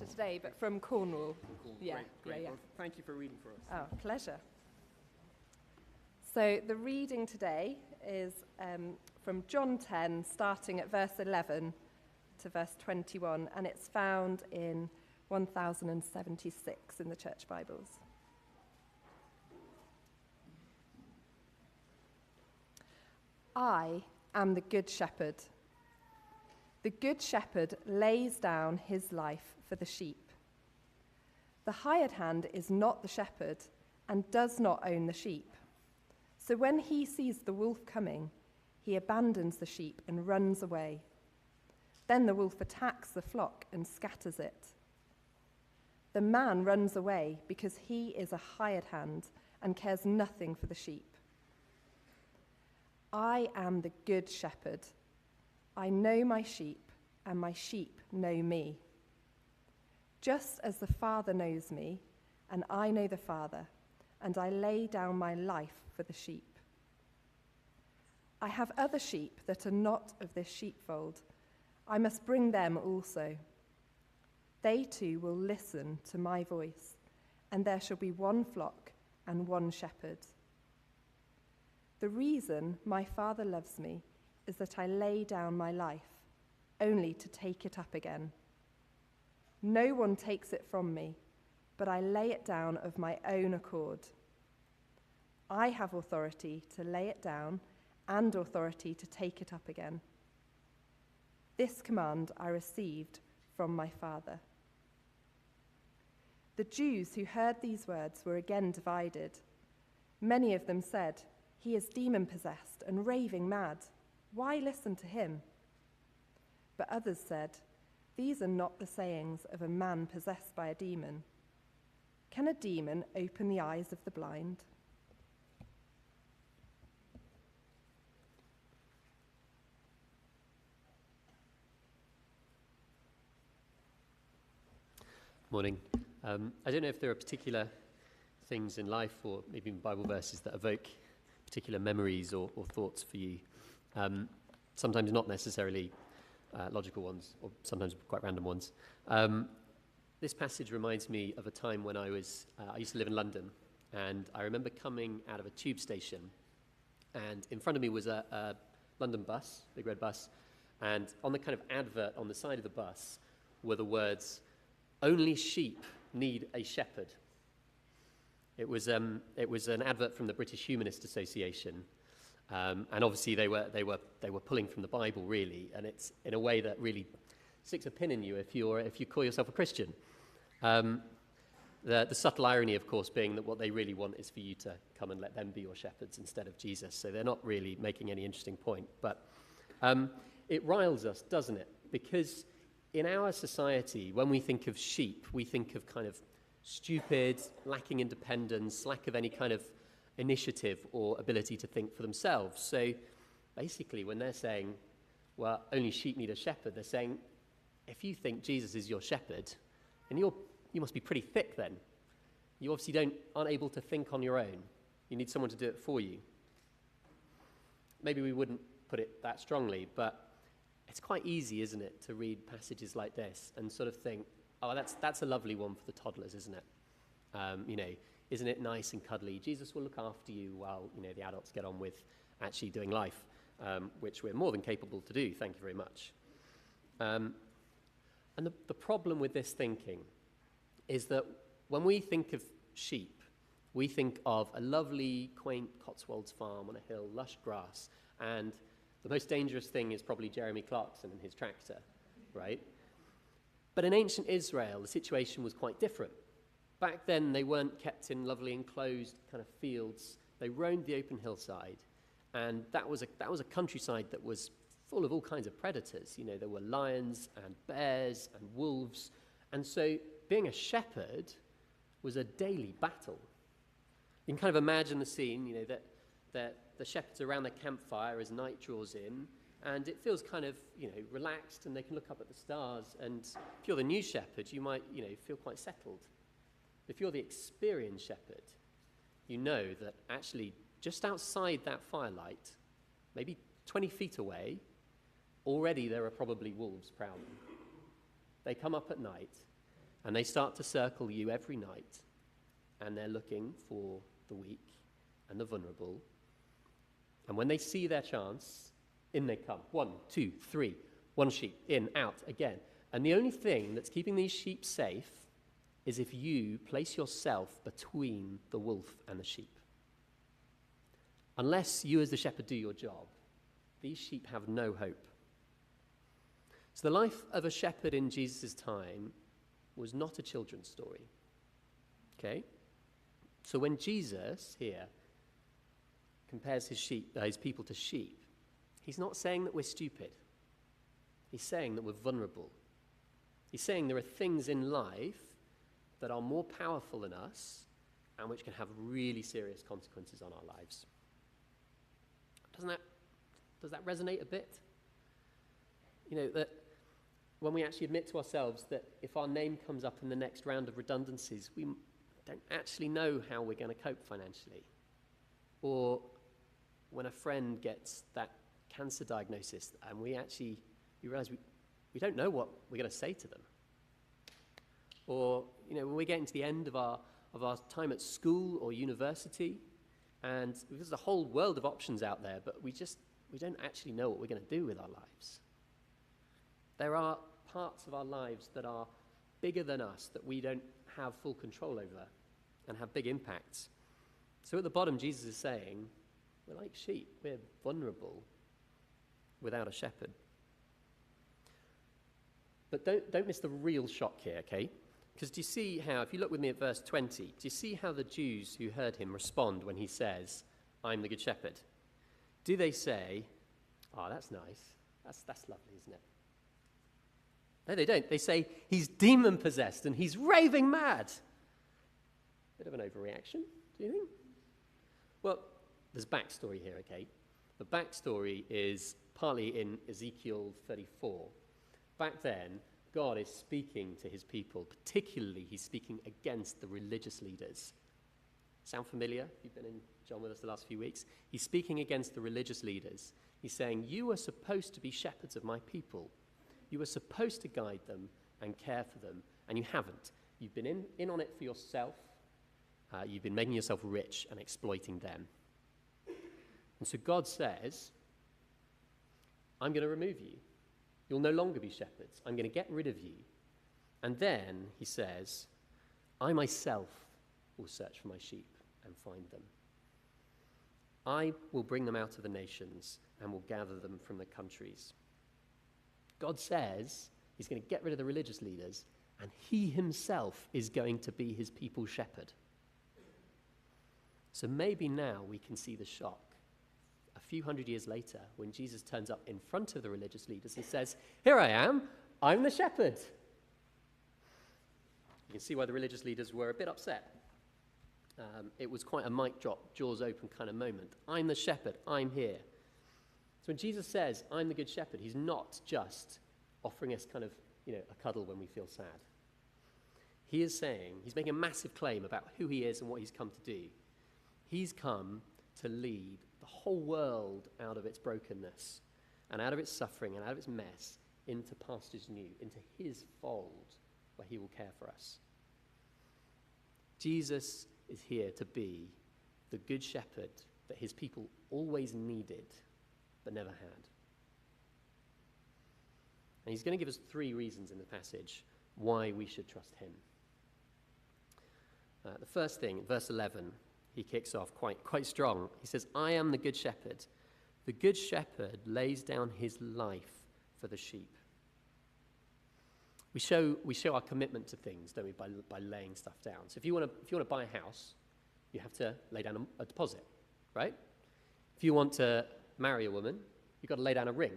Manchester today, but from Cornwall. Cool. Yeah, Great. yeah. Well, thank you for reading for us. Oh, pleasure. So the reading today is from John 10, starting at verse 11 to verse 21, and it's found in 1076 in the Church Bibles. I am the Good Shepherd. The Good Shepherd lays down his life for the sheep. The hired hand is not the shepherd and does not own the sheep. So when he sees the wolf coming, he abandons the sheep and runs away. Then the wolf attacks the flock and scatters it. The man runs away because he is a hired hand and cares nothing for the sheep. I am the Good Shepherd. I know my sheep, and my sheep know me. Just as the Father knows me, and I know the Father, and I lay down my life for the sheep. I have other sheep that are not of this sheepfold. I must bring them also. They too will listen to my voice, and there shall be one flock and one shepherd. The reason my Father loves me is that I lay down my life, only to take it up again. No one takes it from me, but I lay it down of my own accord. I have authority to lay it down and authority to take it up again. This command I received from my Father. The Jews who heard these words were again divided. Many of them said, "He is demon-possessed and raving mad. Why listen to him?" But others said, "These are not the sayings of a man possessed by a demon. Can a demon open the eyes of the blind?" Morning. I don't know if there are particular things in life or maybe even Bible verses that evoke particular memories or thoughts for you. Sometimes not necessarily logical ones, or sometimes quite random ones. This passage reminds me of a time when I used to live in London, and I remember coming out of a tube station, and in front of me was a London bus, big red bus, and on the kind of advert on the side of the bus were the words, "Only sheep need a shepherd." It was an advert from the British Humanist Association, and obviously they were pulling from the Bible really, and it's in a way that really sticks a pin in you if you call yourself a Christian. The subtle irony, of course, being that what they really want is for you to come and let them be your shepherds instead of Jesus. So they're not really making any interesting point, but it riles us, doesn't it? Because in our society, when we think of sheep, we think of kind of stupid, lacking independence, lack of any kind of initiative or ability to think for themselves. So basically, when they're saying, well, only sheep need a shepherd, they're saying, if you think Jesus is your shepherd, then you must be pretty thick then. You obviously aren't able to think on your own. You need someone to do it for you. Maybe we wouldn't put it that strongly, but it's quite easy, isn't it, to read passages like this and sort of think, oh, that's a lovely one for the toddlers, isn't it? Isn't it nice and cuddly? Jesus will look after you while, the adults get on with actually doing life, which we're more than capable to do, thank you very much. And the problem with this thinking is that when we think of sheep, we think of a lovely, quaint Cotswolds farm on a hill, lush grass, and the most dangerous thing is probably Jeremy Clarkson and his tractor, right? But in ancient Israel, the situation was quite different. Back then, they weren't kept in lovely enclosed kind of fields. They roamed the open hillside, and that was a countryside that was full of all kinds of predators. There were lions and bears and wolves, and so being a shepherd was a daily battle. You can kind of imagine the scene, that the shepherds are around the campfire as night draws in, and it feels kind of, relaxed, and they can look up at the stars. And if you're the new shepherd, you might, feel quite settled. If you're the experienced shepherd, you know that actually just outside that firelight, maybe 20 feet away, already there are probably wolves prowling. They come up at night, And they start to circle you every night, and they're looking for the weak and the vulnerable. And when they see their chance, in they come. 1, 2, 3, one sheep, in, out, again. And the only thing that's keeping these sheep safe is if you place yourself between the wolf and the sheep. Unless you as the shepherd do your job, these sheep have no hope. So the life of a shepherd in Jesus' time was not a children's story. Okay? So when Jesus here compares his people to sheep, he's not saying that we're stupid. He's saying that we're vulnerable. He's saying there are things in life that are more powerful than us and which can have really serious consequences on our lives. Does that resonate a bit? You know, that when we actually admit to ourselves that if our name comes up in the next round of redundancies, we don't actually know how we're going to cope financially. Or when a friend gets that cancer diagnosis and we realize we don't know what we're going to say to them. Or, you know, when we get into the end of our time at school or university, and there's a whole world of options out there, but we don't actually know what we're going to do with our lives. There are parts of our lives that are bigger than us that we don't have full control over and have big impacts. So at the bottom, Jesus is saying, we're like sheep. We're vulnerable without a shepherd. But don't miss the real shock here, okay? Because do you see how, if you look with me at verse 20, do you see how the Jews who heard him respond when he says, I'm the good shepherd? Do they say, oh, that's nice. That's lovely, isn't it? No, they don't. They say, he's demon-possessed and he's raving mad. Bit of an overreaction, do you think? Well, there's backstory here, okay? The backstory is partly in Ezekiel 34. Back then, God is speaking to his people. Particularly, he's speaking against the religious leaders. Sound familiar? You've been in John with us the last few weeks. He's speaking against the religious leaders. He's saying, you are supposed to be shepherds of my people. You are supposed to guide them and care for them, and you haven't. You've been in on it for yourself. You've been making yourself rich and exploiting them. And so God says, I'm going to remove you. You'll no longer be shepherds. I'm going to get rid of you. And then he says, I myself will search for my sheep and find them. I will bring them out of the nations and will gather them from the countries. God says he's going to get rid of the religious leaders, and he himself is going to be his people's shepherd. So maybe now we can see the shock a few hundred years later when Jesus turns up in front of the religious leaders and says, here I am, I'm the shepherd. You can see why the religious leaders were a bit upset. It was quite a mic drop, jaws open kind of moment. I'm the shepherd, I'm here. So when Jesus says, I'm the good shepherd, he's not just offering us kind of, a cuddle when we feel sad. He is saying, he's making a massive claim about who he is and what he's come to do. He's come to lead the whole world out of its brokenness and out of its suffering and out of its mess into pastures new, into his fold where he will care for us. Jesus is here to be the good shepherd that his people always needed but never had. And he's going to give us 3 reasons in the passage why we should trust him. The first thing, verse 11, he kicks off quite strong. He says, I am the good shepherd. The good shepherd lays down his life for the sheep. We show our commitment to things, don't we, by laying stuff down. So if you want to buy a house, you have to lay down a deposit, right? If you want to marry a woman, you've got to lay down a ring.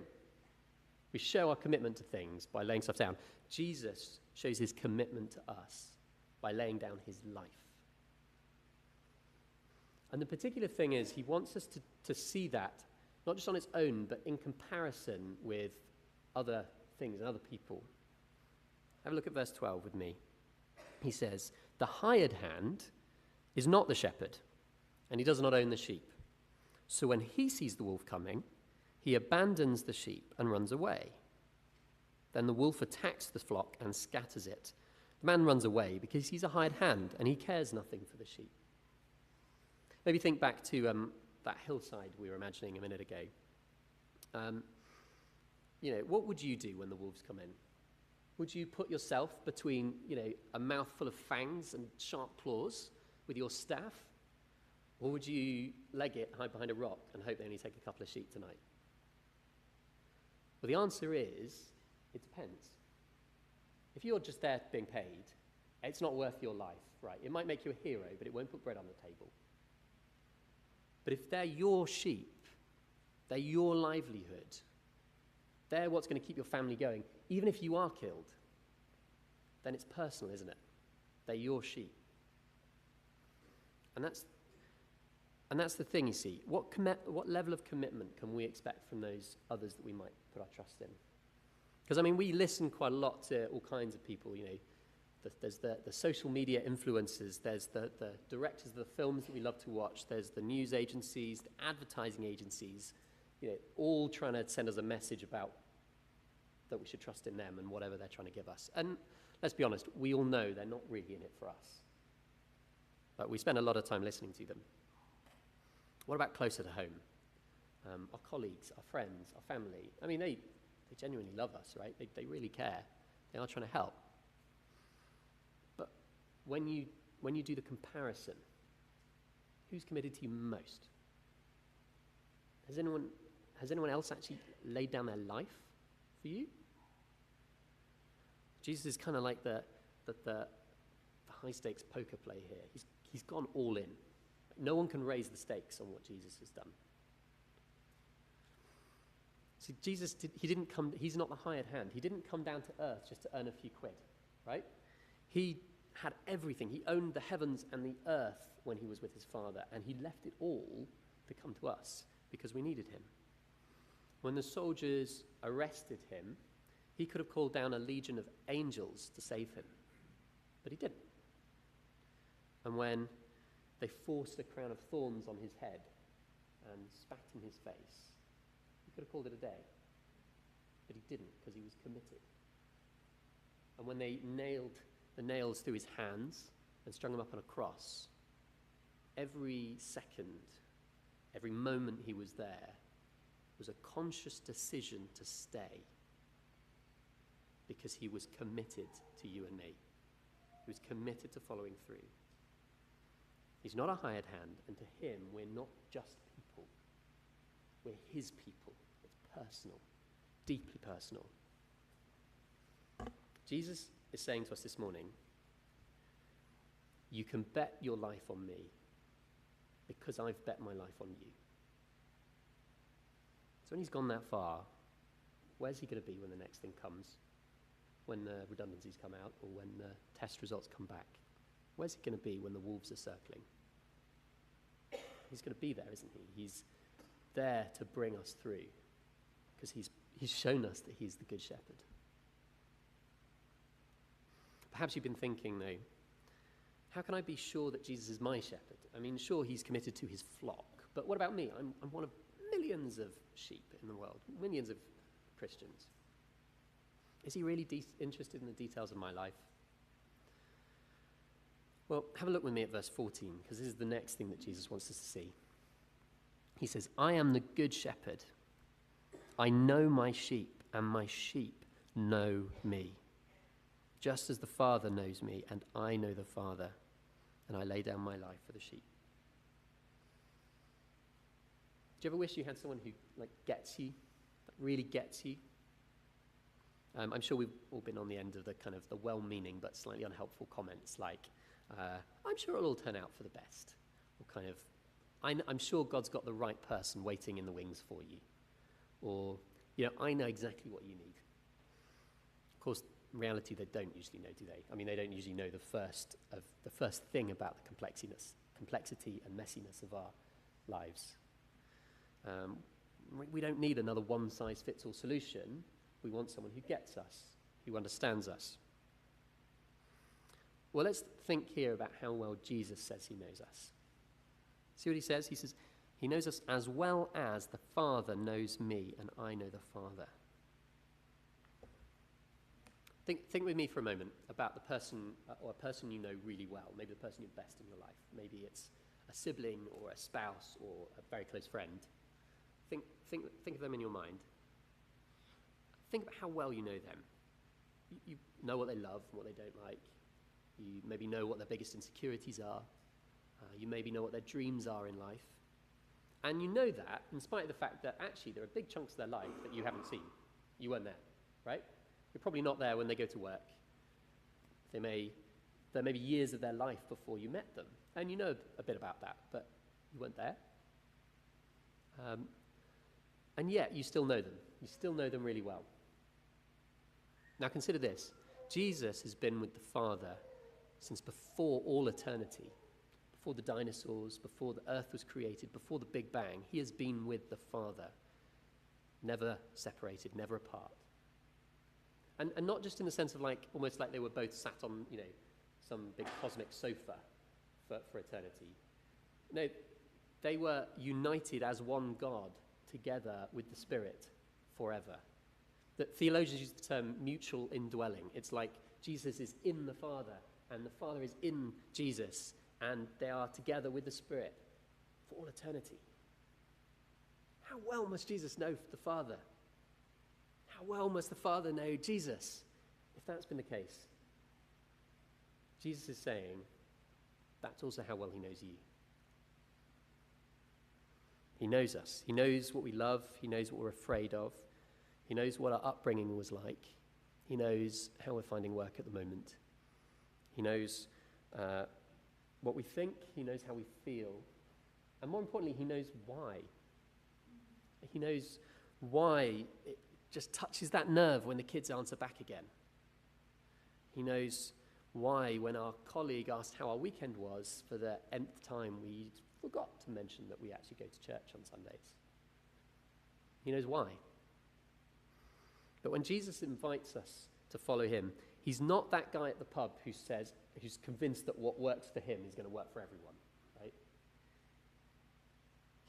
We show our commitment to things by laying stuff down. Jesus shows his commitment to us by laying down his life. And the particular thing is, he wants us to see that, not just on its own, but in comparison with other things and other people. Have a look at verse 12 with me. He says, the hired hand is not the shepherd, and he does not own the sheep. So when he sees the wolf coming, he abandons the sheep and runs away. Then the wolf attacks the flock and scatters it. The man runs away because he's a hired hand and he cares nothing for the sheep. Maybe think back to that hillside we were imagining a minute ago. What would you do when the wolves come in? Would you put yourself between, a mouthful of fangs and sharp claws with your staff? Or would you leg it, hide behind a rock, and hope they only take a couple of sheep tonight? Well, the answer is, it depends. If you're just there being paid, it's not worth your life, right? It might make you a hero, but it won't put bread on the table. But if they're your sheep, they're your livelihood, they're what's going to keep your family going, even if you are killed, then it's personal, isn't it? They're your sheep. And that's the thing, you see. What level of commitment can we expect from those others that we might put our trust in? Because, we listen quite a lot to all kinds of people, There's the social media influencers, there's the directors of the films that we love to watch, there's the news agencies, the advertising agencies, all trying to send us a message about that we should trust in them and whatever they're trying to give us. And let's be honest, we all know they're not really in it for us. But we spend a lot of time listening to them. What about closer to home? Our colleagues, our friends, our family. They genuinely love us, right? They really care. They are trying to help. But when you do the comparison, who's committed to you most? Has anyone else actually laid down their life for you? Jesus is kind of like the high-stakes poker play here. He's gone all in. No one can raise the stakes on what Jesus has done. See, Jesus, he's not the hired hand. He didn't come down to earth just to earn a few quid, right? He had everything. He owned the heavens and the earth when he was with his Father, and he left it all to come to us because we needed him. When the soldiers arrested him, he could have called down a legion of angels to save him, but he didn't. And when they forced a crown of thorns on his head and spat in his face, he could have called it a day, but he didn't because he was committed. And when they nailed the nails through his hands and strung him up on a cross, every second, every moment he was there was a conscious decision to stay because he was committed to you and me. He was committed to following through. He's not a hired hand, and to him, we're not just people. We're his people. It's personal, deeply personal. Jesus is saying to us this morning, you can bet your life on me because I've bet my life on you. So when he's gone that far, where's he going to be when the next thing comes? When the redundancies come out or when the test results come back? Where's he going to be when the wolves are circling? He's going to be there, isn't he? He's there to bring us through because he's shown us that he's the good shepherd. Perhaps you've been thinking, though, how can I be sure that Jesus is my shepherd? Sure, he's committed to his flock, but what about me? I'm one of millions of sheep in the world, millions of Christians. Is he really interested in the details of my life? Well, have a look with me at verse 14, because this is the next thing that Jesus wants us to see. He says, I am the good shepherd. I know my sheep, and my sheep know me. Just as the Father knows me, and I know the Father, and I lay down my life for the sheep. Do you ever wish you had someone who gets you, that really gets you? I'm sure we've all been on the end of the well-meaning but slightly unhelpful comments like, I'm sure it'll all turn out for the best. Or I'm sure God's got the right person waiting in the wings for you. Or, I know exactly what you need. Of course, in reality, they don't usually know, do they? They don't usually know the first thing about the complexity and messiness of our lives. We don't need another one-size-fits-all solution. We want someone who gets us, who understands us. Well, let's think here about how well Jesus says he knows us. See what he says? He says, he knows us as well as the Father knows me, and I know the Father. Think with me for a moment about the person or a person you know really well, maybe the person you're best in your life. Maybe it's a sibling or a spouse or a very close friend. Think of them in your mind. Think about how well you know them. You know what they love and what they don't like. You maybe know what their biggest insecurities are. You maybe know what their dreams are in life. And you know that in spite of the fact that actually there are big chunks of their life that you haven't seen. You weren't there, right? You're probably not there when they go to work. There may be years of their life before you met them. And you know a bit about that, but you weren't there. And yet you still know them. You still know them really well. Now consider this. Jesus has been with the Father since before all eternity. Before the dinosaurs, before the earth was created, before the Big Bang. He has been with the Father. Never separated, never apart. And not just in the sense of almost like they were both sat on, some big cosmic sofa for eternity. No, they were united as one God together with the Spirit forever. That theologians use the term mutual indwelling. It's like Jesus is in the Father and the Father is in Jesus and they are together with the Spirit for all eternity. How well must Jesus know the Father? How well must the Father know Jesus? If that's been the case, Jesus is saying that's also how well he knows you. He knows us. He knows what we love. He knows what we're afraid of. He knows what our upbringing was like. He knows how we're finding work at the moment. He knows what we think. He knows how we feel. And more importantly, he knows why. He knows why it just touches that nerve when the kids answer back again. He knows why when our colleague asked how our weekend was for the nth time, we forgot to mention that we actually go to church on Sundays. He knows why. But when Jesus invites us to follow him, he's not that guy at the pub who's convinced that what works for him is going to work for everyone, right?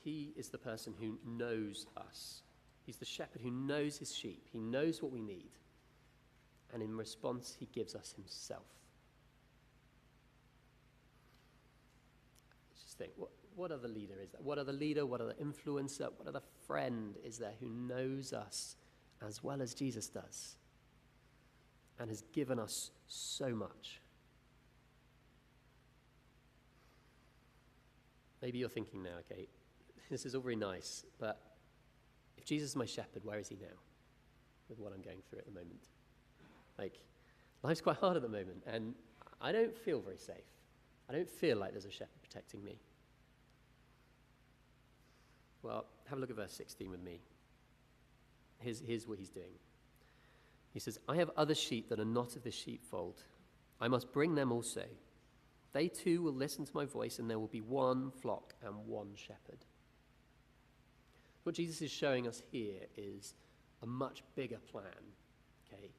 He is the person who knows us. He's the shepherd who knows his sheep. He knows what we need. And in response, he gives us himself. Just think, what other leader is there? What other leader, what other influencer, what other friend is there who knows us as well as Jesus does and has given us so much? Maybe you're thinking now, okay, this is all very nice, but if Jesus is my shepherd, where is he now with what I'm going through at the moment? Life's quite hard at the moment, and I don't feel very safe. I don't feel like there's a shepherd protecting me. Well, have a look at verse 16 with me. Here's what he's doing. He says, I have other sheep that are not of this sheepfold. I must bring them also. They too will listen to my voice, and there will be one flock and one shepherd. What Jesus is showing us here is a much bigger plan. Okay,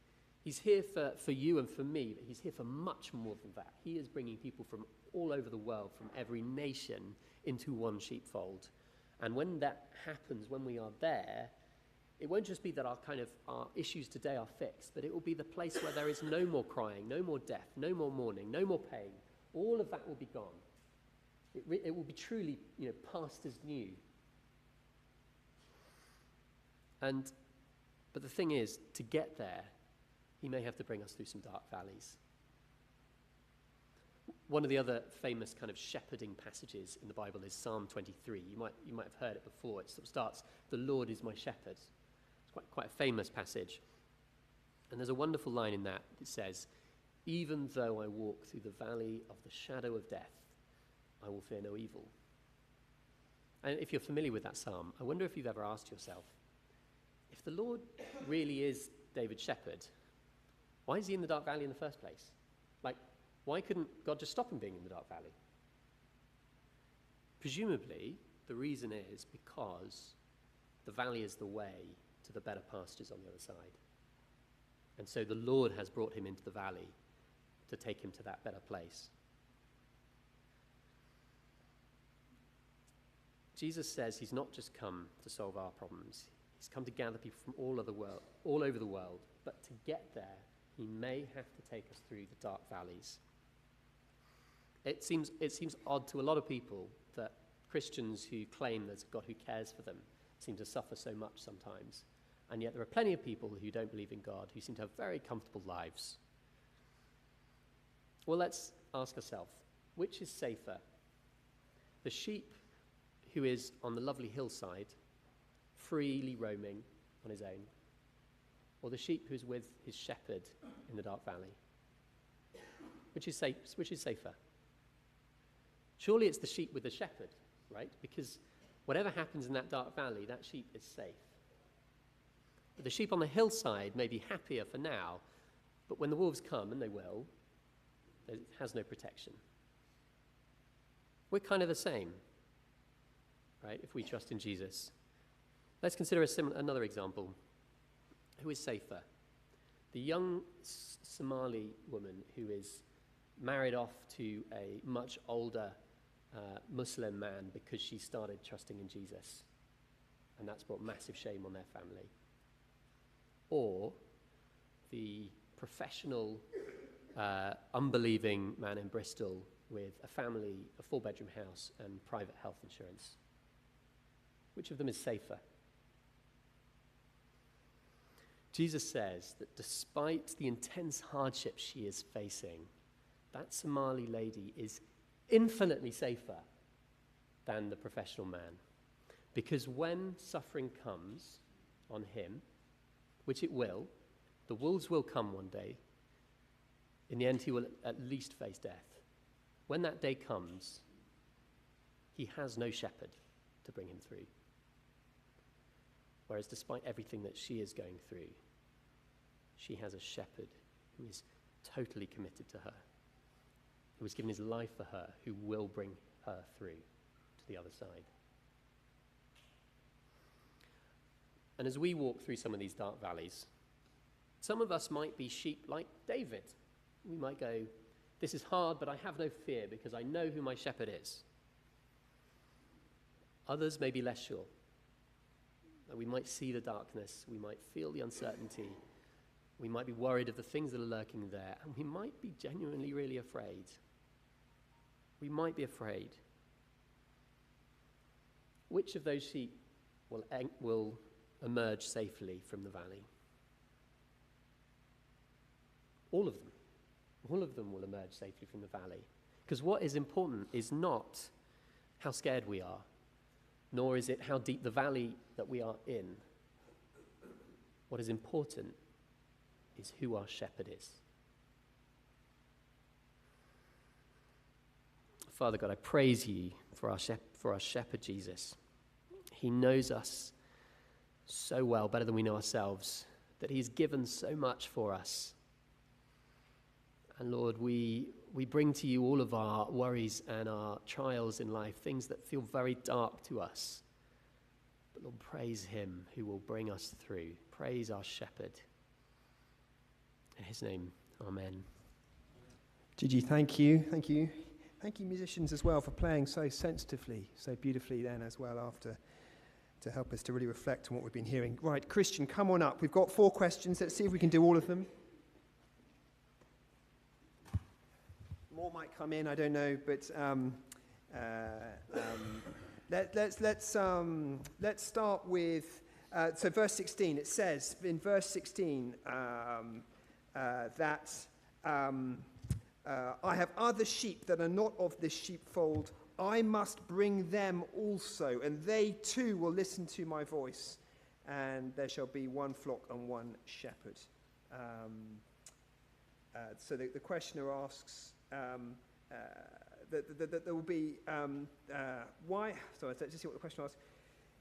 he's here for you and for me, but he's here for much more than that. He is bringing people from all over the world, from every nation, into one sheepfold. And when that happens, when we are there, it won't just be that our issues today are fixed, but it will be the place where there is no more crying, no more death, no more mourning, no more pain. All of that will be gone. It will be truly, past as new. But the thing is, to get there, he may have to bring us through some dark valleys. One of the other famous kind of shepherding passages in the Bible is Psalm 23. You might have heard it before. It sort of starts, "The Lord is my shepherd." It's quite a famous passage. And there's a wonderful line in that that says, "Even though I walk through the valley of the shadow of death, I will fear no evil." And if you're familiar with that psalm, I wonder if you've ever asked yourself, if the Lord really is David's shepherd, why is he in the dark valley in the first place? Why couldn't God just stop him being in the dark valley? Presumably, the reason is because the valley is the way to the better pastures on the other side. And so the Lord has brought him into the valley to take him to that better place. Jesus says he's not just come to solve our problems. He's come to gather people from all over the world. But to get there, he may have to take us through the dark valleys. It seems odd to a lot of people that Christians who claim there's a God who cares for them seem to suffer so much sometimes. And yet there are plenty of people who don't believe in God who seem to have very comfortable lives. Well, let's ask ourselves, which is safer? The sheep who is on the lovely hillside, freely roaming on his own, or the sheep who's with his shepherd in the dark valley? Which is safer? Surely it's the sheep with the shepherd, right? Because whatever happens in that dark valley, that sheep is safe. But the sheep on the hillside may be happier for now, but when the wolves come, and they will, it has no protection. We're kind of the same, right, if we trust in Jesus. Let's consider another example. Who is safer? The young Somali woman who is married off to a much older Muslim man because she started trusting in Jesus, and that's brought massive shame on their family. Or the professional, unbelieving man in Bristol with a family, a 4-bedroom house, and private health insurance. Which of them is safer? Jesus says that despite the intense hardship she is facing, that Somali lady is infinitely safer than the professional man. Because when suffering comes on him, which it will, the wolves will come one day. In the end, he will at least face death. When that day comes, he has no shepherd to bring him through. Whereas despite everything that she is going through, she has a shepherd who is totally committed to her, who has given his life for her, who will bring her through to the other side. And as we walk through some of these dark valleys, some of us might be sheep like David. We might go, this is hard, but I have no fear because I know who my shepherd is. Others may be less sure. We might see the darkness, we might feel the uncertainty, we might be worried of the things that are lurking there, and we might be genuinely really afraid. We might be afraid. Which of those sheep will emerge safely from the valley? All of them. All of them will emerge safely from the valley. Because what is important is not how scared we are, nor is it how deep the valley that we are in. What is important is who our shepherd is. Father God, I praise you for our shepherd Jesus. He knows us so well, better than we know ourselves, that he's given so much for us. And Lord, we bring to you all of our worries and our trials in life, things that feel very dark to us. But Lord, praise him who will bring us through. Praise our shepherd. In his name, amen. Gigi, thank you. Thank you. Thank you, musicians, as well, for playing so sensitively, so beautifully then as well after, to help us to really reflect on what we've been hearing. Right, Christian, come on up. We've got 4 questions. Let's see if we can do all of them. More might come in, I don't know, but let's start with so verse 16. It says in verse 16 that I have other sheep that are not of this sheepfold. I must bring them also, and they too will listen to my voice, and there shall be one flock and one shepherd. So the questioner asks that there will be why. Sorry, let's see what the question asks.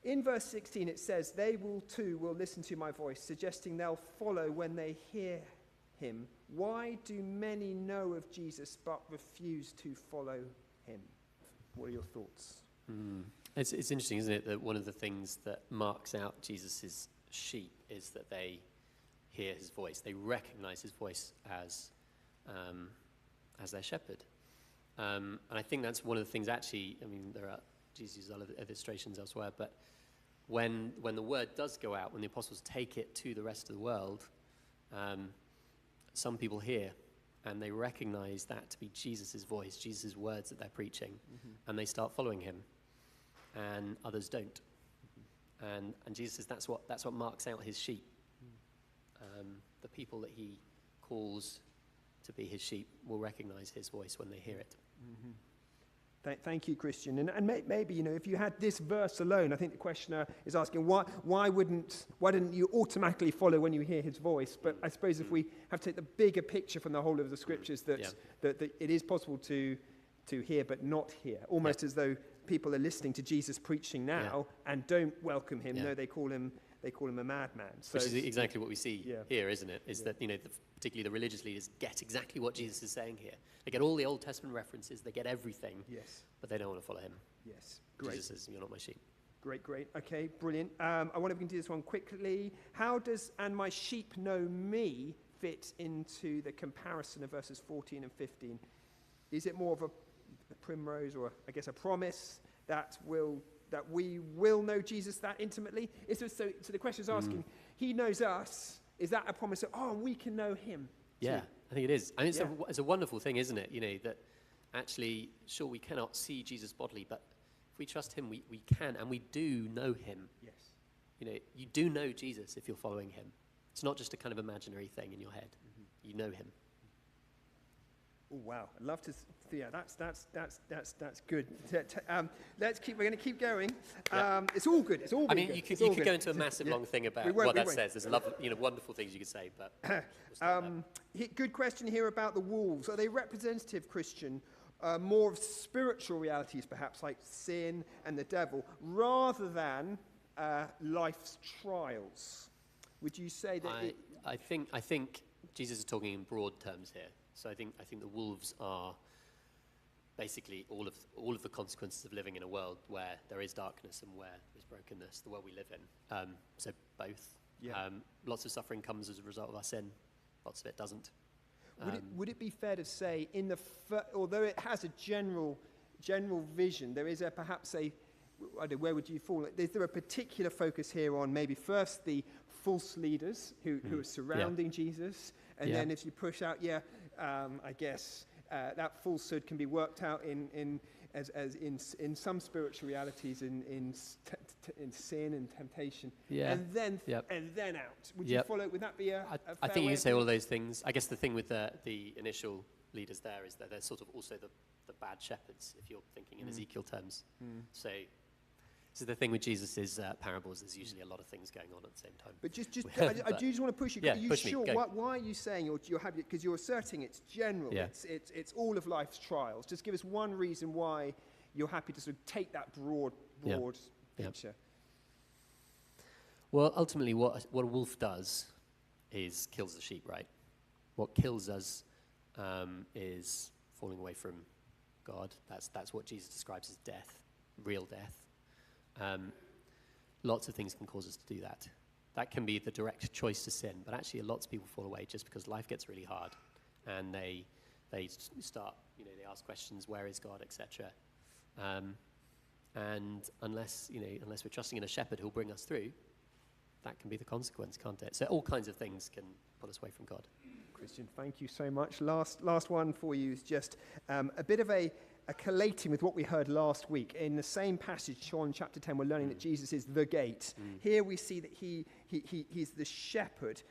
In verse 16, it says, "They will too will listen to my voice," suggesting they'll follow when they hear him. Why do many know of Jesus but refuse to follow him? What are your thoughts? It's interesting, isn't it, that one of the things that marks out Jesus' sheep is that they hear his voice. They recognize his voice as their shepherd. And I think that's one of the things, actually, I mean, there are, Jesus uses other illustrations elsewhere, but when the word does go out, when the apostles take it to the rest of the world, some people hear and they recognize that to be Jesus' voice, Jesus' words that they're preaching, and they start following him, and others don't. And Jesus says that's what marks out his sheep. The people that he calls to be his sheep will recognize his voice when they hear it. Thank you, Christian. And maybe, if you had this verse alone, I think the questioner is asking, why didn't you automatically follow when you hear his voice? But I suppose if we have to take the bigger picture from the whole of the scriptures, that it is possible to hear but not hear, almost as though people are listening to Jesus preaching now and don't welcome him. No, they call him a madman. So, which is exactly what we see here, isn't it? Is that, particularly the religious leaders get exactly what Jesus is saying here. They get all the Old Testament references, they get everything, but they don't want to follow him. Yes, great. Jesus says, you're not my sheep. Great. Okay, brilliant. I wonder if we can do this one quickly. How does "and my sheep know me" fit into the comparison of verses 14 and 15? Is it more of a primrose, or I guess a promise that we will know Jesus that intimately? So the question is asking, he knows us. Is that a promise that, we can know him too? Yeah, I think it is. I mean, it's a wonderful thing, isn't it? That actually, sure, we cannot see Jesus bodily, but if we trust him, we can, and we do know him. Yes. You do know Jesus if you're following him. It's not just a kind of imaginary thing in your head. You know him. Oh, wow. I'd love to. That's good. We're going to keep going. It's all good. It's all. I mean, you could go into a massive long thing about what that says. There's wonderful things you could say, but. Good question here about the wolves. Are they representative, Christian, more of spiritual realities, perhaps like sin and the devil, rather than life's trials? Would you say that? I think Jesus is talking in broad terms here. So I think the wolves are basically all of the consequences of living in a world where there is darkness and where there's brokenness, the world we live in. So both. Yeah. Lots of suffering comes as a result of our sin. Lots of it doesn't. Would it be fair to say, although it has a general vision, there is perhaps I don't know, where would you fall? Is there a particular focus here on maybe first the false leaders who are surrounding Jesus, and then if you push out, I guess that falsehood can be worked out in some spiritual realities, in sin and temptation, and then out. Would you follow? Would that be a fair I think you way can say all of those things. I guess the thing with the initial leaders there is that they're sort of also the bad shepherds, if you're thinking in Ezekiel terms. So the thing with Jesus' parables, there's usually a lot of things going on at the same time. But I do just want to push you. Are you sure? Why are you saying you're happy? Because you're asserting it's general. Yeah. It's all of life's trials. Just give us one reason why you're happy to sort of take that broad picture. Well, ultimately, what a wolf does is kills the sheep, right? What kills us is falling away from God. That's what Jesus describes as death, real death. Lots of things can cause us to do that. That can be the direct choice to sin, but actually lots of people fall away just because life gets really hard, and they start, they ask questions, where is God, etc. And unless we're trusting in a shepherd who'll bring us through, that can be the consequence, can't it? So all kinds of things can pull us away from God. Christian, thank you so much. Last one for you is just a bit of a collating with what we heard last week. In the same passage, John chapter 10, we're learning that Jesus is the gate. Here we see that he's the shepherd.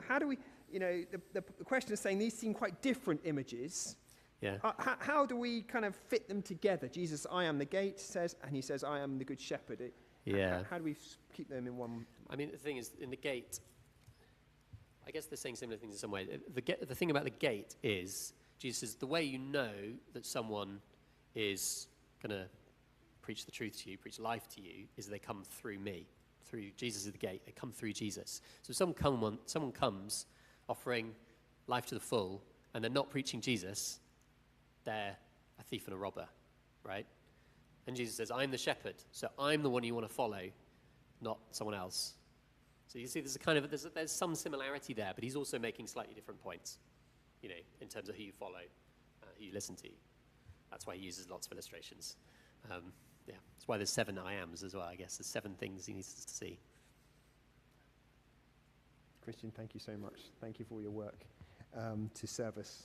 How do we, the question is saying these seem quite different images. Yeah. How do we kind of fit them together? Jesus, I am the gate, says, and he says, I am the good shepherd. How do we keep them in one? I mean, the thing is, in the gate, I guess they're saying similar things in some way. The thing about the gate is, Jesus says, the way you know that someone is going to preach the truth to you, preach life to you, is they come through me. Through Jesus is the gate. They come through Jesus. So if someone comes offering life to the full, and they're not preaching Jesus, they're a thief and a robber, right? And Jesus says, I'm the shepherd, so I'm the one you want to follow, not someone else. So you see, there's some similarity there, but he's also making slightly different points, in terms of who you follow, who you listen to. That's why he uses lots of illustrations. That's why there's 7 I ams as well, I guess. There's 7 things he needs us to see. Christian, thank you so much. Thank you for your work. to serve us.